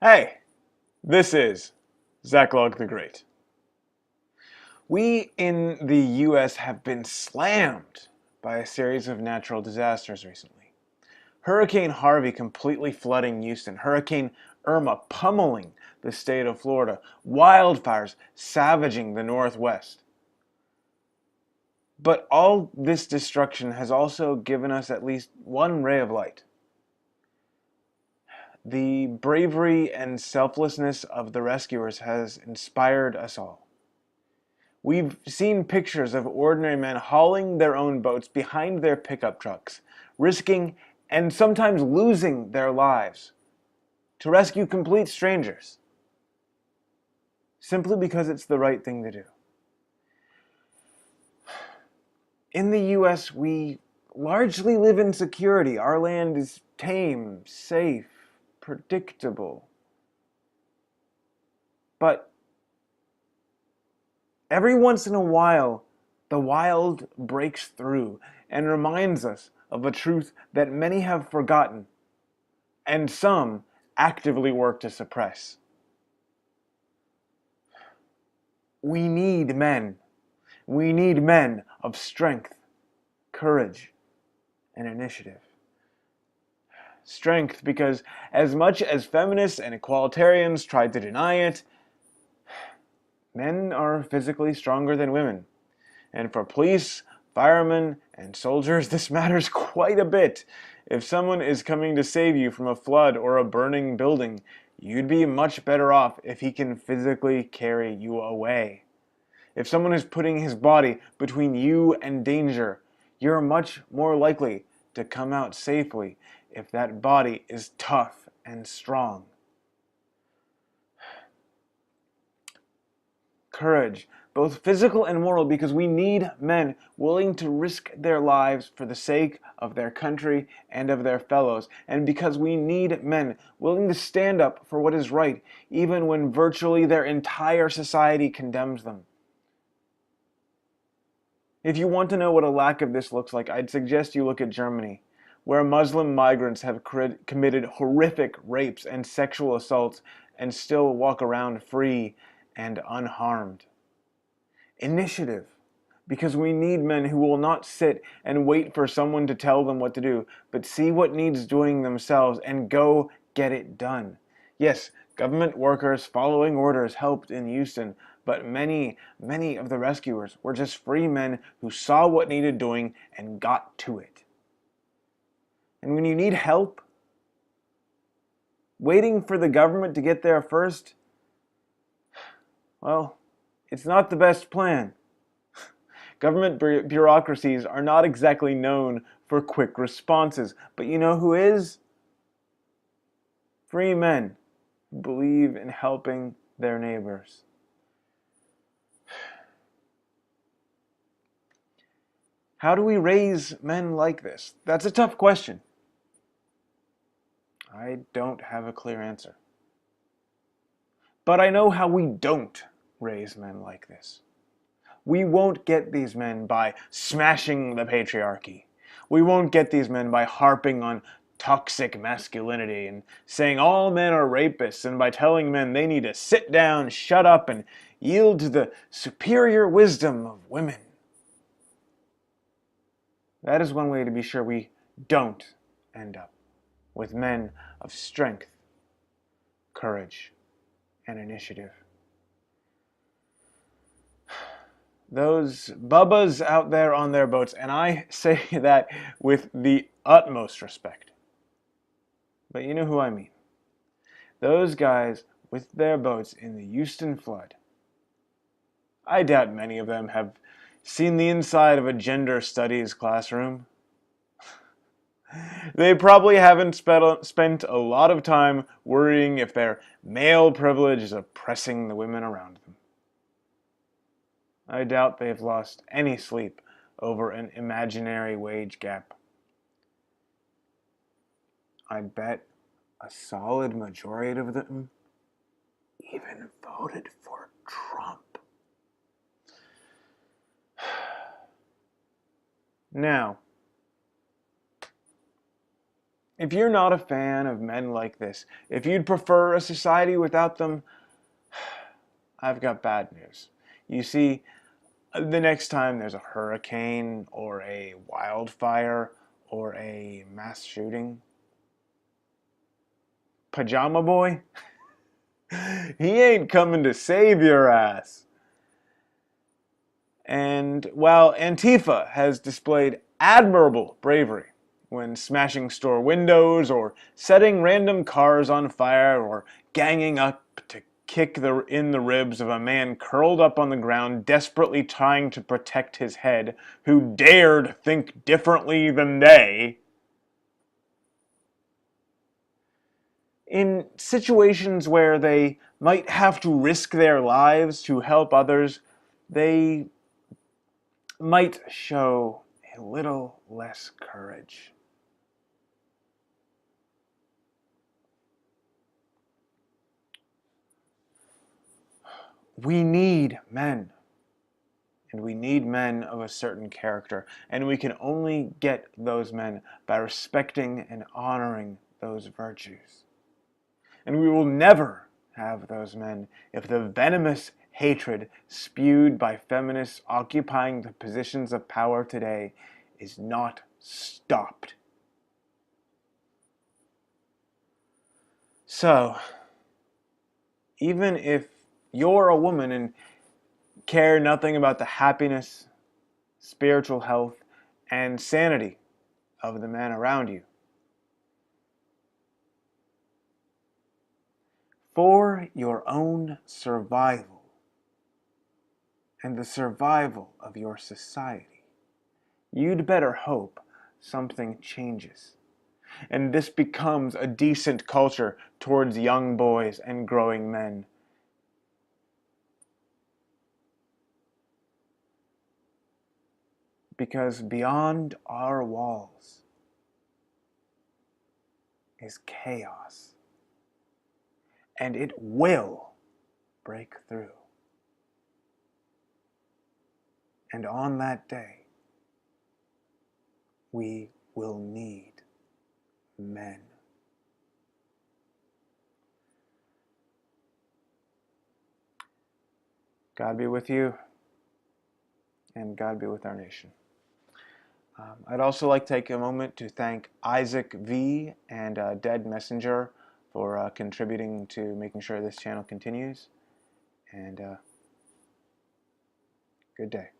Hey, this is Zachlog the Great. We in the US have been slammed by a series of natural disasters recently. Hurricane Harvey completely flooding Houston, Hurricane Irma pummeling the state of Florida, wildfires savaging the Northwest. But all this destruction has also given us at least one ray of light. The bravery and selflessness of the rescuers has inspired us all. We've seen pictures of ordinary men hauling their own boats behind their pickup trucks, risking and sometimes losing their lives to rescue complete strangers, simply because it's the right thing to do. In the US, we largely live in security. Our land is tame, safe, predictable. But every once in a while, the wild breaks through and reminds us of a truth that many have forgotten and some actively work to suppress. We need men. We need men of strength, courage, and initiative. Strength because as much as feminists and equalitarians try to deny it, men are physically stronger than women. And for police, firemen, and soldiers, this matters quite a bit. If someone is coming to save you from a flood or a burning building, you'd be much better off if he can physically carry you away. If someone is putting his body between you and danger, you're much more likely to come out safely if that body is tough and strong. Courage, both physical and moral, because we need men willing to risk their lives for the sake of their country and of their fellows, and because we need men willing to stand up for what is right, even when virtually their entire society condemns them. If you want to know what a lack of this looks like, I'd suggest you look at Germany, where Muslim migrants have committed horrific rapes and sexual assaults and still walk around free and unharmed. Initiative, because we need men who will not sit and wait for someone to tell them what to do, but see what needs doing themselves and go get it done. Yes, government workers following orders helped in Houston, but many of the rescuers were just free men who saw what needed doing and got to it. And when you need help, waiting for the government to get there first, well, it's not the best plan. Government bureaucracies are not exactly known for quick responses, but you know who is? Free men who believe in helping their neighbors. How do we raise men like this? That's a tough question. I don't have a clear answer. But I know how we don't raise men like this. We won't get these men by smashing the patriarchy. We won't get these men by harping on toxic masculinity and saying all men are rapists, and by telling men they need to sit down, shut up, and yield to the superior wisdom of women. That is one way to be sure we don't end up with men of strength, courage, and initiative. Those bubbas out there on their boats, and I say that with the utmost respect. But you know who I mean. Those guys with their boats in the Houston flood. I doubt many of them have seen the inside of a gender studies classroom. They probably haven't spent a lot of time worrying if their male privilege is oppressing the women around them. I doubt they've lost any sleep over an imaginary wage gap. I bet a solid majority of them even voted for Trump. Now, If you're not a fan of men like this, if you'd prefer a society without them, I've got bad news. You see, the next time there's a hurricane or a wildfire or a mass shooting, Pajama Boy, he ain't coming to save your ass. And while Antifa has displayed admirable bravery when smashing store windows or setting random cars on fire or ganging up to kick in the ribs of a man curled up on the ground desperately trying to protect his head who dared think differently than they, in situations where they might have to risk their lives to help others, they might show a little less courage. We need men, and we need men of a certain character, and we can only get those men by respecting and honoring those virtues. And we will never have those men if the venomous hatred spewed by feminists occupying the positions of power today is not stopped. So, even if you're a woman and care nothing about the happiness, spiritual health, and sanity of the men around you, for your own survival and the survival of your society, you'd better hope something changes. And this becomes a decent culture towards young boys and growing men. Because beyond our walls is chaos. And it will break through. And on that day, we will need men. God be with you, and God be with our nation. I'd also like to take a moment to thank Isaac V. and Dead Messenger for contributing to making sure this channel continues. And good day.